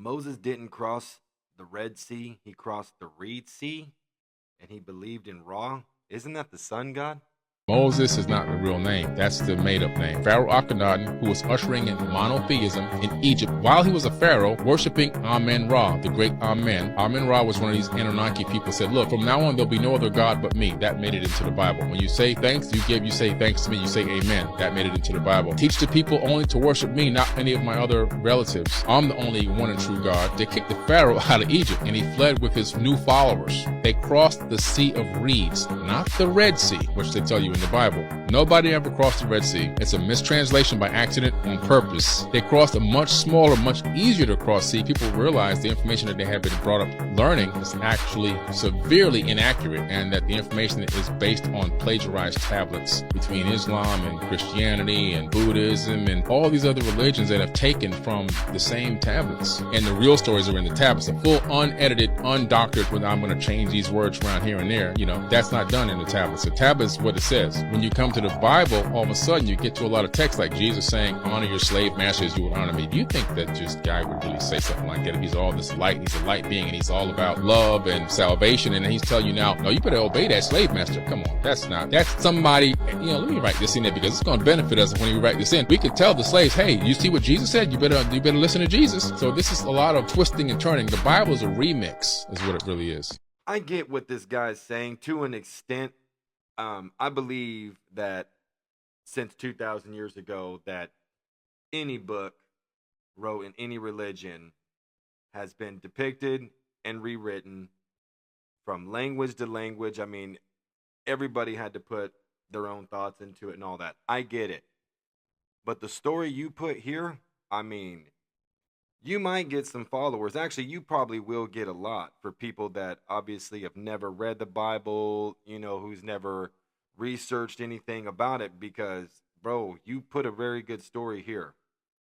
Moses didn't cross the Red Sea, he crossed the Reed Sea, and he believed in Ra. Isn't that the sun god? Moses is not the real name. That's the made-up name. Pharaoh Akhenaten, who was ushering in monotheism in Egypt while he was a pharaoh, worshiping Amen-Ra, the great Amen. Amen-Ra was one of these Anunnaki people said, look, from now on, there'll be no other God but me. That made it into the Bible. When you say thanks, you say thanks to me, you say amen. That made it into the Bible. Teach the people only to worship me, not any of my other relatives. I'm the only one and true God. They kicked the Pharaoh out of Egypt, and he fled with his new followers. They crossed the Sea of Reeds, not the Red Sea, which they tell you in the Bible. Nobody ever crossed the Red Sea. It's a mistranslation by accident on purpose. They crossed a much smaller, much easier to cross sea. People realized the information that they had been brought up learning is actually severely inaccurate, and that the information is based on plagiarized tablets between Islam and Christianity and Buddhism and all these other religions that have taken from the same tablets. And the real stories are in the tablets, the full unedited, undoctored, when I'm going to change these words around here and there. You know, that's not done in the tablets. The tablets is what it says. When you come to the Bible, all of a sudden you get to a lot of text like Jesus saying, honor your slave master as you would honor me. Do you think that this guy would really say something like that if he's all this light, and he's a light being, and he's all about love and salvation, and he's telling you now, no, you better obey that slave master? Come on, that's somebody, let me write this in there because it's going to benefit us when we write this in. We could tell the slaves, hey, you see what Jesus said? You better listen to Jesus. So this is a lot of twisting and turning. The Bible is a remix, is what it really is. I get what this guy's saying to an extent. I believe that since 2,000 years ago, that any book wrote in any religion has been depicted and rewritten from language to language. I mean, everybody had to put their own thoughts into it and all that. I get it. But the story you put here, I mean, you might get some followers. Actually, you probably will get a lot for people that obviously have never read the Bible, who's never researched anything about it, because, bro, you put a very good story here.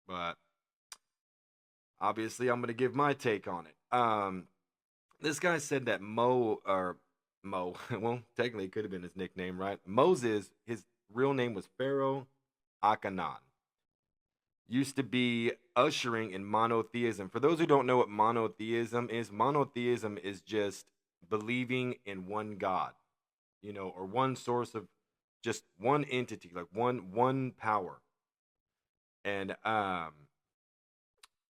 But obviously, I'm going to give my take on it. This guy said that Mo, well, technically it could have been his nickname, right? Moses, his real name was Pharaoh Akhenaten. Used to be ushering in monotheism. For those who don't know what monotheism is just believing in one God, or one source of just one entity, like one power. And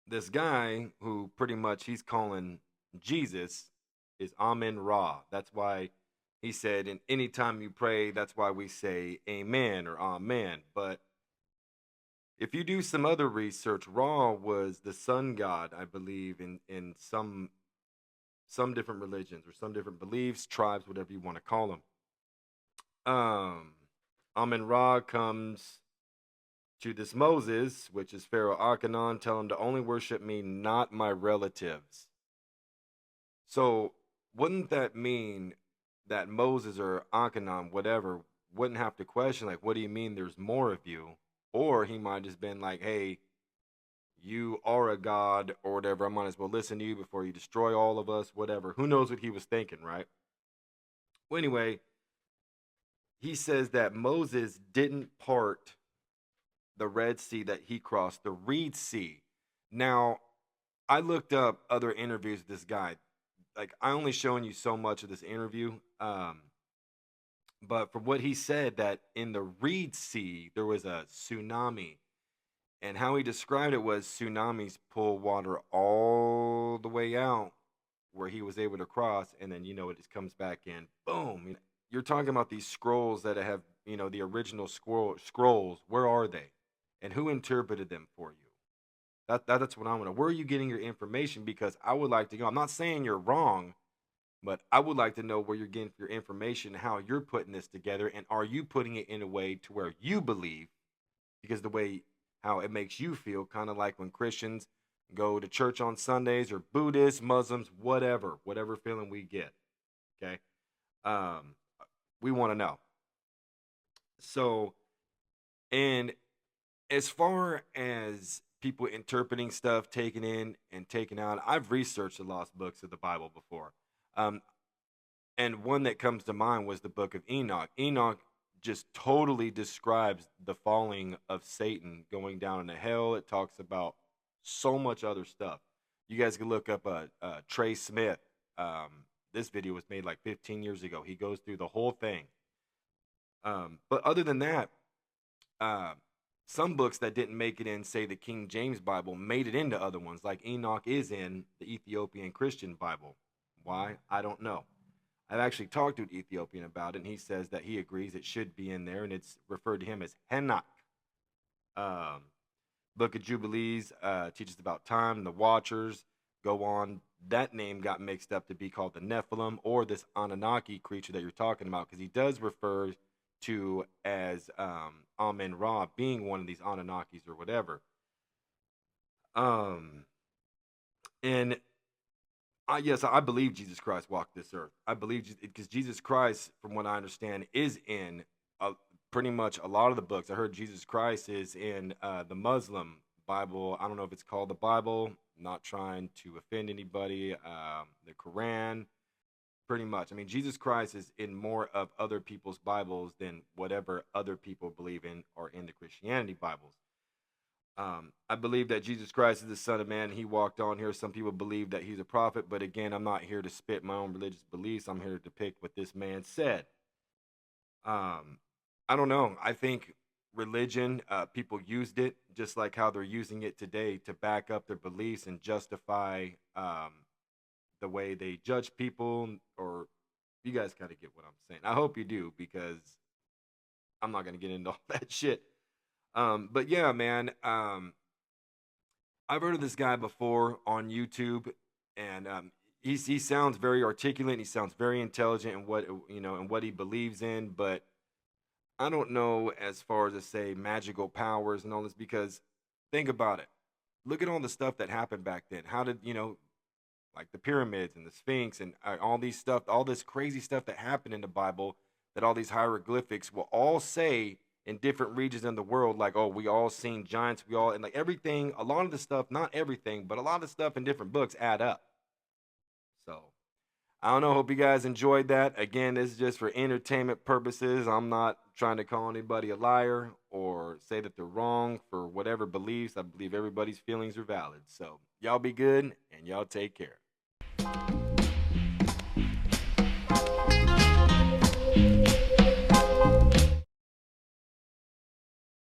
this guy who pretty much he's calling Jesus is Amen Ra. That's why he said, and anytime you pray, that's why we say amen or amen. But if you do some other research, Ra was the sun god, I believe, in some different religions or some different beliefs, tribes, whatever you want to call them. Amen Ra comes to this Moses, which is Pharaoh Akhenaten, tell him to only worship me, not my relatives. So wouldn't that mean that Moses or Akhenaten, whatever, wouldn't have to question, like, what do you mean there's more of you? Or he might have just been like, hey, you are a god or whatever. I might as well listen to you before you destroy all of us, whatever. Who knows what he was thinking, right? Well, anyway, he says that Moses didn't part the Red Sea that he crossed, the Reed Sea. Now, I looked up other interviews with this guy. Like, I only showing you so much of this interview. But from what he said, that in the Reed Sea, there was a tsunami. And how he described it was tsunamis pull water all the way out where he was able to cross. And then, it just comes back in. Boom. You're talking about these scrolls that have, the original scrolls. Where are they? And who interpreted them for you? That's what I want to. Where are you getting your information? Because I would like to go. I'm not saying you're wrong, but I would like to know where you're getting your information, how you're putting this together, and are you putting it in a way to where you believe? Because the way how it makes you feel, kind of like when Christians go to church on Sundays, or Buddhists, Muslims, whatever feeling we get. Okay, we want to know. So, and as far as people interpreting stuff, taking in and taking out, I've researched the lost books of the Bible before. And one that comes to mind was the book of Enoch. Enoch just totally describes the falling of Satan, going down into hell. It talks about so much other stuff. You guys can look up Trey Smith. This video was made like 15 years ago. He goes through the whole thing. But other than that, uh, some books that didn't make it in, say, the King James Bible, made it into other ones. Like Enoch is in the Ethiopian Christian Bible. Why? I don't know. I've actually talked to an Ethiopian about it, and he says that he agrees it should be in there, and it's referred to him as Henoch. Um, Book of Jubilees teaches about time, and the Watchers go on. That name got mixed up to be called the Nephilim, or this Anunnaki creature that you're talking about, because he does refer to as Amen Ra being one of these Anunnakis or whatever. And yes, I believe Jesus Christ walked this earth. I believe because Jesus Christ, from what I understand, is in pretty much a lot of the books. I heard Jesus Christ is in the Muslim Bible. I don't know if it's called the Bible. I'm not trying to offend anybody. The Quran, pretty much. I mean, Jesus Christ is in more of other people's Bibles than whatever other people believe in or in the Christianity Bibles. I believe that Jesus Christ is the Son of Man. He walked on here. Some people believe that he's a prophet, but again, I'm not here to spit my own religious beliefs. I'm here to depict what this man said. I don't know. I think religion, people used it just like how they're using it today to back up their beliefs and justify the way they judge people. Or you guys kind of get what I'm saying. I hope you do, because I'm not going to get into all that shit. But yeah, man, I've heard of this guy before on YouTube, and he sounds very articulate. And he sounds very intelligent in what and what he believes in. But I don't know as far as to say magical powers and all this, because think about it. Look at all the stuff that happened back then. How did like the pyramids and the Sphinx and all these stuff, all this crazy stuff that happened in the Bible, that all these hieroglyphics will all say in different regions in the world, like, oh, we all seen giants, and like everything, a lot of the stuff, not everything, but a lot of stuff in different books add up. So I don't know. Hope you guys enjoyed that. Again, this is just for entertainment purposes. I'm not trying to call anybody a liar or say that they're wrong for whatever beliefs. I believe everybody's feelings are valid. So y'all be good, and y'all take care.